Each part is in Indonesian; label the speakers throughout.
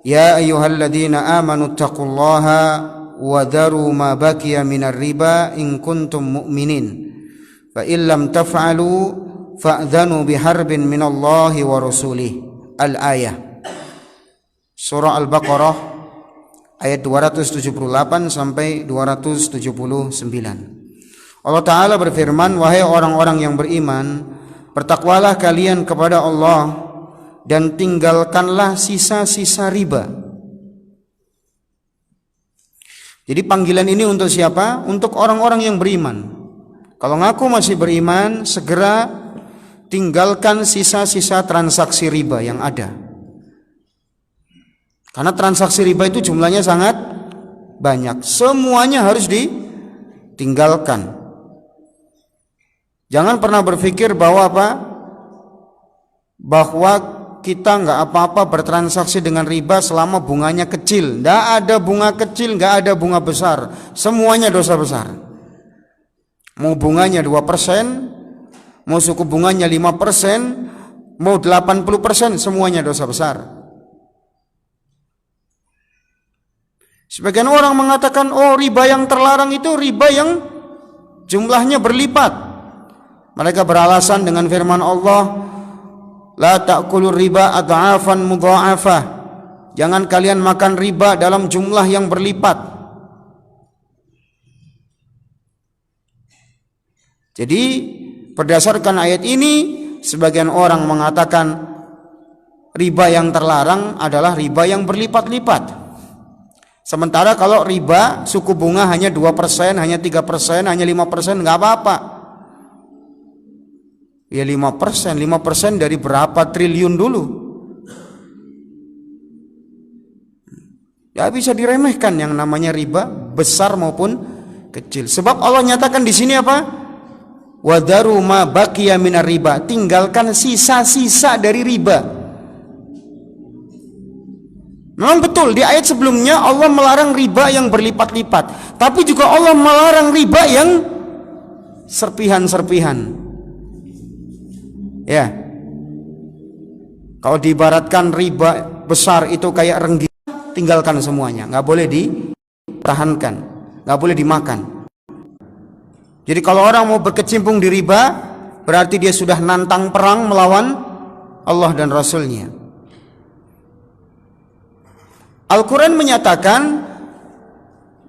Speaker 1: Ya ayyuhalladzina amanu taqullaha wa dharu ma baqiya minar riba in kuntum mu'minin fa illam taf'alu fa'dhanu biharbin minallahi wa rasulih. Al-ayah. Surah Al-Baqarah ayat 278 sampai 279. Allah Ta'ala berfirman, wahai orang-orang yang beriman, bertakwalah kalian kepada Allah dan tinggalkanlah sisa-sisa riba. Jadi panggilan ini untuk siapa? Untuk orang-orang yang beriman. Kalau ngaku masih beriman, segera tinggalkan sisa-sisa transaksi riba yang ada. Karena transaksi riba itu jumlahnya sangat banyak. Semuanya harus ditinggalkan. Jangan pernah berpikir bahwa kita nggak apa-apa bertransaksi dengan riba selama bunganya kecil. Nggak ada bunga kecil, nggak ada bunga besar. Semuanya dosa besar. Mau bunganya 2%, mau suku bunganya 5%, mau 80%, semuanya dosa besar. Sebagian orang mengatakan, oh riba yang terlarang itu riba yang jumlahnya berlipat. Mereka beralasan dengan firman Allah, la ta'kulur riba adha'afan mudha'afah. Jangan kalian makan riba dalam jumlah yang berlipat. Jadi berdasarkan ayat ini, sebagian orang mengatakan riba yang terlarang adalah riba yang berlipat-lipat. Sementara kalau riba suku bunga hanya 2%, hanya 3%, hanya 5%, nggak apa-apa. Ya 5% dari berapa triliun dulu? Ya bisa diremehkan yang namanya riba, besar maupun kecil. Sebab Allah nyatakan di sini apa? Wadharu ma baqiya minar riba. Tinggalkan sisa-sisa dari riba. Memang betul di ayat sebelumnya Allah melarang riba yang berlipat-lipat, tapi juga Allah melarang riba yang serpihan-serpihan. Ya, kalau diibaratkan riba besar itu kayak rengginang, tinggalkan semuanya, nggak boleh ditahankan, nggak boleh dimakan. Jadi kalau orang mau berkecimpung di riba, berarti dia sudah nantang perang melawan Allah dan Rasulnya. Al-Quran menyatakan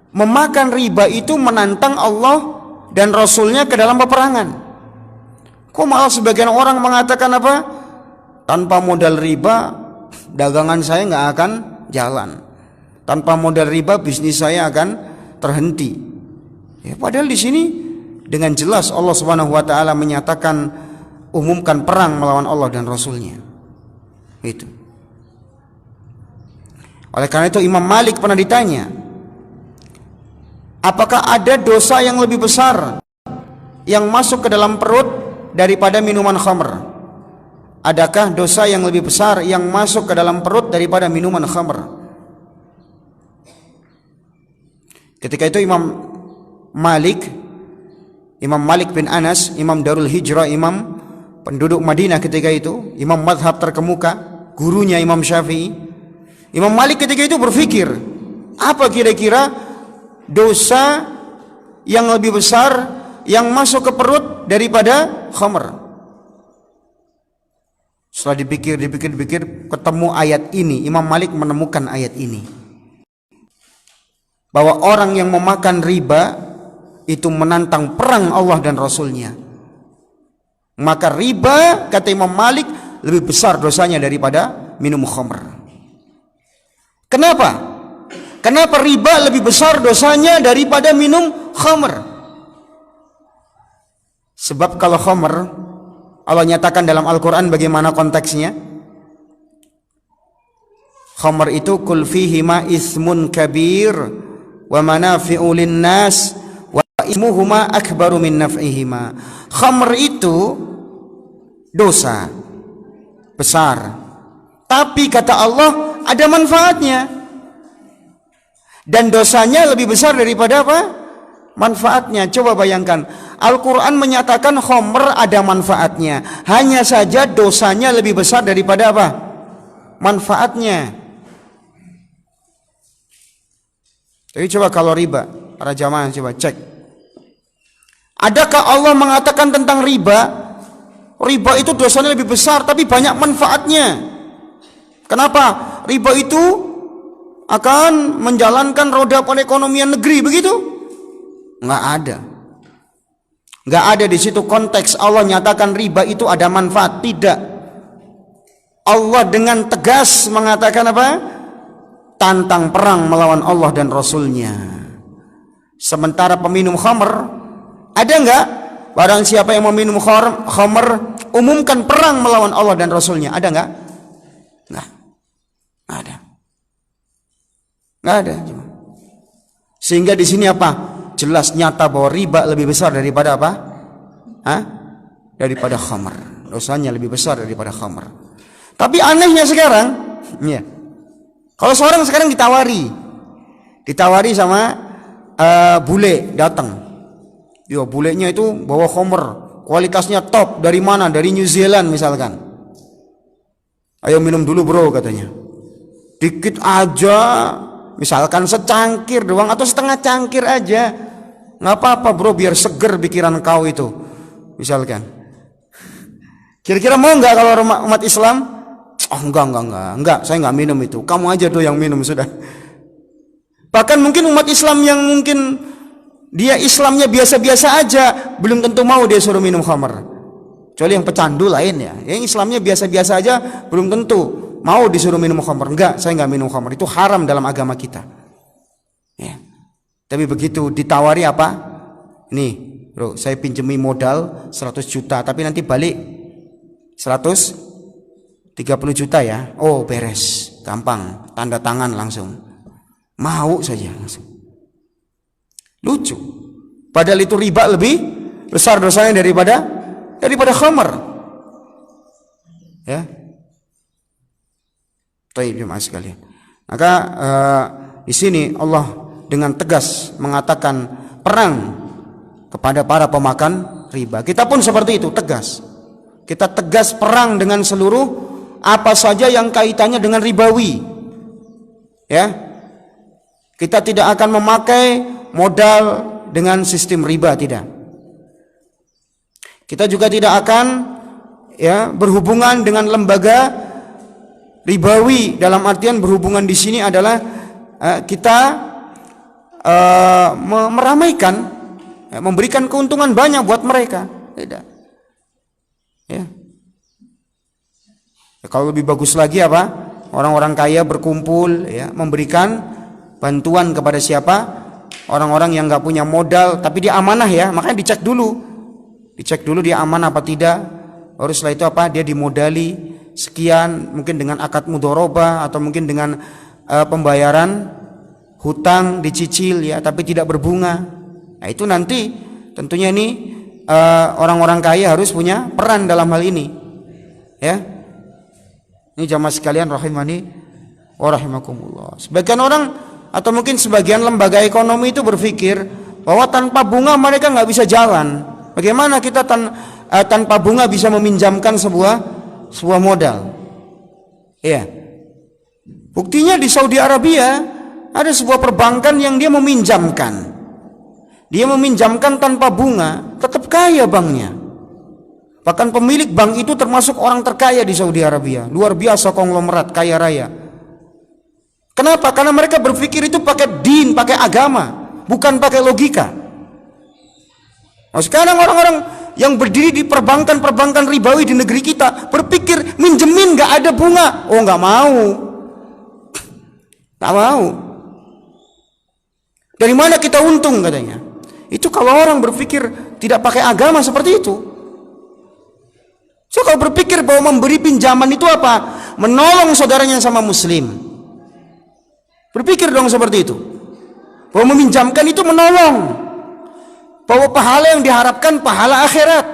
Speaker 1: memakan riba itu menantang Allah dan Rasulnya ke dalam peperangan. Kok malah sebagian orang mengatakan apa? Tanpa modal riba dagangan saya nggak akan jalan. Tanpa modal riba bisnis saya akan terhenti. Ya, padahal di sini dengan jelas Allah Subhanahu wa taala menyatakan umumkan perang melawan Allah dan Rasulnya. Itu. Oleh karena itu Imam Malik pernah ditanya, apakah ada dosa yang lebih besar yang masuk ke dalam perut daripada minuman khamr? Adakah dosa yang lebih besar yang masuk ke dalam perut daripada minuman khamr? Ketika itu Imam Malik bin Anas, Imam Darul Hijrah, Imam penduduk Madinah ketika itu, Imam madhab terkemuka, gurunya Imam Syafi'i, Imam Malik ketika itu berpikir, apa kira-kira dosa yang lebih besar yang masuk ke perut daripada khamr? Setelah dipikir, ketemu ayat ini. Imam Malik menemukan ayat ini, bahwa orang yang memakan riba itu menantang perang Allah dan Rasulnya. Maka riba, kata Imam Malik, lebih besar dosanya daripada minum khamr. Kenapa? Kenapa riba lebih besar dosanya daripada minum khamr? Sebab kalau khamr, Allah nyatakan dalam Al-Quran bagaimana konteksnya. Khamr itu kul fihima ismun kabir wa manafi'u linnas wa ismuhuma akbaru min naf'ihima. Khamr itu dosa besar, tapi kata Allah ada manfaatnya, dan dosanya lebih besar daripada apa? Manfaatnya. Coba bayangkan, Al-Quran menyatakan khamr ada manfaatnya, hanya saja dosanya lebih besar daripada apa? Manfaatnya. Tapi coba kalau riba, para jamaah coba cek. Adakah Allah mengatakan tentang riba? Riba itu dosanya lebih besar tapi banyak manfaatnya. Kenapa? Riba itu akan menjalankan roda perekonomian negeri, begitu? Nggak ada. Nggak ada di situ konteks Allah nyatakan riba itu ada manfaat. Tidak. Allah dengan tegas mengatakan apa? Tantang perang melawan Allah dan Rasulnya. Sementara peminum khamr, ada nggak? Barang siapa yang meminum khamr, umumkan perang melawan Allah dan Rasulnya. Ada nggak? Nggak ada. Nggak ada. Sehingga di sini apa? Jelas nyata bahwa riba lebih besar daripada apa? Daripada khamr. Dosanya lebih besar daripada khamr. Tapi anehnya sekarang, ya. Kalau seorang sekarang ditawari sama bule datang. Ya, bulenya itu bawa khamr, kualitasnya top, dari mana? Dari New Zealand misalkan. Ayo minum dulu bro katanya. Dikit aja, misalkan secangkir doang atau setengah cangkir aja, nggak apa-apa bro, biar seger pikiran kau itu, misalkan. Kira-kira mau nggak kalau umat Islam? Oh enggak, saya nggak minum itu. Kamu aja tuh yang minum sudah. Bahkan mungkin umat Islam yang mungkin dia Islamnya biasa-biasa aja, belum tentu mau dia suruh minum khamr. Kecuali yang pecandu lain ya. Yang Islamnya biasa-biasa aja, belum tentu mau disuruh minum khamr. Enggak, saya nggak minum khamr. Itu haram dalam agama kita. Ya. Tapi begitu ditawari apa? Nih, bro, saya pinjemi modal 100 juta, tapi nanti balik 130 juta ya. Oh, beres, gampang, tanda tangan langsung. Mau saja langsung. Lucu. Padahal itu riba lebih besar dosanya daripada khamr. Ya. Baik, jemaah sekalian. Maka di sini Allah dengan tegas mengatakan perang kepada para pemakan riba. Kita pun seperti itu, tegas. Kita tegas perang dengan seluruh apa saja yang kaitannya dengan ribawi. Ya. Kita tidak akan memakai modal dengan sistem riba, tidak. Kita juga tidak akan berhubungan dengan lembaga ribawi, dalam artian berhubungan di sini adalah kita meramaikan, memberikan keuntungan banyak buat mereka, tidak. Ya. Kalau lebih bagus lagi apa? Orang-orang kaya berkumpul, ya, memberikan bantuan kepada siapa? Orang-orang yang nggak punya modal, tapi dia amanah ya, makanya dicek dulu dia aman apa tidak. Baru setelah itu apa? Dia dimodali sekian, mungkin dengan akad mudharabah atau mungkin dengan pembayaran hutang dicicil ya, tapi tidak berbunga. Nah itu nanti tentunya ini orang-orang kaya harus punya peran dalam hal ini. Ya, ini jamaah sekalian rahimani wa rahimakumullah. Sebagian orang atau mungkin sebagian lembaga ekonomi itu berpikir bahwa tanpa bunga mereka nggak bisa jalan. Bagaimana kita tanpa bunga bisa meminjamkan sebuah modal? Ya, buktinya di Saudi Arabia ada sebuah perbankan yang dia meminjamkan. Dia meminjamkan tanpa bunga, tetap kaya banknya. Bahkan pemilik bank itu termasuk orang terkaya di Saudi Arabia. Luar biasa, konglomerat, kaya raya. Kenapa? Karena mereka berpikir itu pakai din, pakai agama, bukan pakai logika. Nah, sekarang orang-orang yang berdiri di perbankan ribawi di negeri kita berpikir minjemin gak ada bunga. Oh gak mau. Gak mau. Dari mana kita untung katanya. Itu kalau orang berpikir tidak pakai agama seperti itu. So kalau berpikir bahwa memberi pinjaman itu apa? Menolong saudaranya sama muslim. Berpikir dong seperti itu. Bahwa meminjamkan itu menolong. Bahwa pahala yang diharapkan pahala akhirat.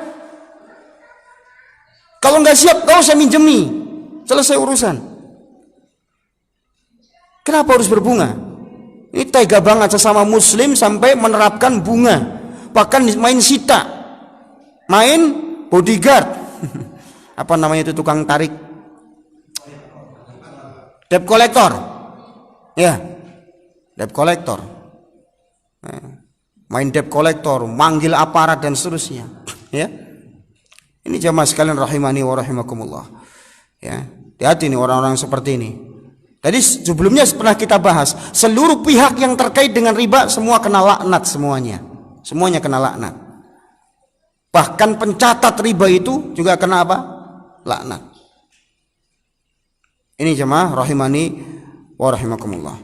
Speaker 1: Kalau nggak siap, kau saya minjemi. Selesai urusan. Kenapa harus berbunga? Ini tega banget sesama muslim sampai menerapkan bunga. Bahkan main sita. Main bodyguard. Apa namanya itu tukang tarik? Debt collector. Ya, debt collector. main debt collector, manggil aparat dan seterusnya. Ya, ini jamaah sekalian rahimani wa rahimakumullah. Ya, hati-hati nih orang-orang seperti ini. Tadi sebelumnya pernah kita bahas, seluruh pihak yang terkait dengan riba semua kena laknat semuanya kena laknat. Bahkan pencatat riba itu juga kena apa? Laknat. Ini jemaah rahimani wa rahimakumullah.